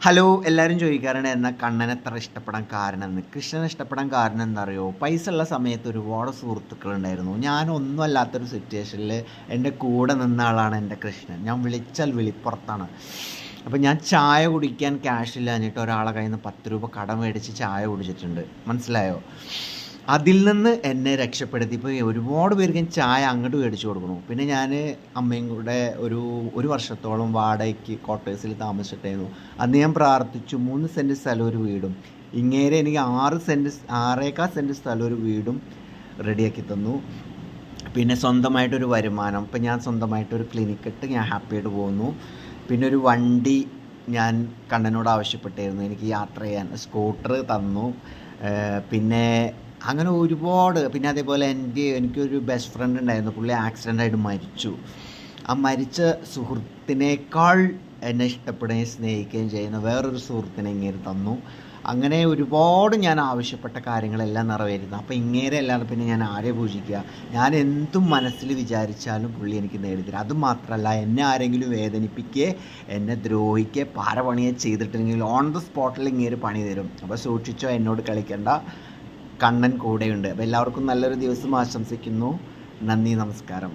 Hello, എല്ലാവരും ചോദിക്കാറുണ്ട് എന്നാൽ കണ്ണനെ എത്ര ഇഷ്ടപ്പെടാൻ കാരണം എന്ന്. കൃഷ്ണനെ ഇഷ്ടപ്പെടാൻ കാരണം എന്താ അറിയോ? പൈസ ഉള്ള സമയത്ത് ഒരുപാട് സുഹൃത്തുക്കളുണ്ടായിരുന്നു. ഞാനൊന്നും അല്ലാത്തൊരു സിറ്റുവേഷനിൽ എൻ്റെ കൂടെ നിന്ന ആളാണ് എൻ്റെ കൃഷ്ണൻ. ഞാൻ വിളിച്ചാൽ വിളിപ്പുറത്താണ്. അപ്പോൾ ഞാൻ ചായ കുടിക്കാൻ ക്യാഷ് ഇല്ലാഞ്ഞിട്ട് ഒരാളെ കയ്യിൽ നിന്ന് 10 രൂപ കടം മേടിച്ച് ചായ കുടിച്ചിട്ടുണ്ട്. മനസ്സിലായോ? അതിൽ നിന്ന് എന്നെ രക്ഷപ്പെടുത്തി. ഇപ്പോൾ ഒരുപാട് പേർക്ക് ഞാൻ ചായ അങ്ങോട്ട് മേടിച്ചു കൊടുക്കണു. പിന്നെ ഞാൻ അമ്മയും കൂടെ ഒരു വർഷത്തോളം വാടകയ്ക്ക് ക്വാർട്ടേഴ്സിൽ താമസിച്ചിട്ടായിരുന്നു. അന്ന് ഞാൻ പ്രാർത്ഥിച്ചു 3 സെൻറ്റ് സ്ഥലം ഒരു വീടും. ഇങ്ങേരെ എനിക്ക് 6.25 സെൻറ്റ് സ്ഥലം ഒരു വീടും റെഡിയാക്കി തന്നു. പിന്നെ സ്വന്തമായിട്ടൊരു വരുമാനം. ഇപ്പം ഞാൻ സ്വന്തമായിട്ടൊരു ക്ലിനിക്ക് ഇട്ട് ഞാൻ ഹാപ്പിയായിട്ട് പോകുന്നു. പിന്നെ ഒരു വണ്ടി ഞാൻ കണ്ണനോട് ആവശ്യപ്പെട്ടായിരുന്നു എനിക്ക് യാത്ര ചെയ്യാൻ. സ്കൂട്ടർ തന്നു. പിന്നെ അങ്ങനെ ഒരുപാട്. പിന്നെ അതേപോലെ എനിക്കൊരു ബെസ്റ്റ് ഫ്രണ്ട് ഉണ്ടായിരുന്നു. പുള്ളി ആക്സിഡൻ്റായിട്ട് മരിച്ചു. ആ മരിച്ച സുഹൃത്തിനേക്കാൾ എന്നെ ഇഷ്ടപ്പെടുകയും സ്നേഹിക്കുകയും ചെയ്യുന്ന വേറൊരു സുഹൃത്തിനെ ഇങ്ങേര് തന്നു. അങ്ങനെ ഒരുപാട് ഞാൻ ആവശ്യപ്പെട്ട കാര്യങ്ങളെല്ലാം നിറവേറ്റുന്നു. അപ്പോൾ ഇങ്ങേരെ അല്ലാതെ പിന്നെ ഞാൻ ആരെ പൂജിക്കുക? ഞാൻ എന്തും മനസ്സിൽ വിചാരിച്ചാലും പുള്ളി എനിക്ക് നേടിത്തരും. അതുമാത്രമല്ല, എന്നെ ആരെങ്കിലും വേദനിപ്പിക്കുകയോ എന്നെ ദ്രോഹിക്കുകയോ പാരപണിയെ ചെയ്തിട്ടുണ്ടെങ്കിൽ ഓൺ ദ സ്പോട്ടിൽ ഇങ്ങേര് പണി തരും. അപ്പോൾ സൂക്ഷിച്ചോ, എന്നോട് കളിക്കേണ്ട. കണ്ണൻ കൂടെയുണ്ട്. അപ്പോൾ എല്ലാവർക്കും നല്ലൊരു ദിവസം ആശംസിക്കുന്നു. നന്ദി, നമസ്കാരം.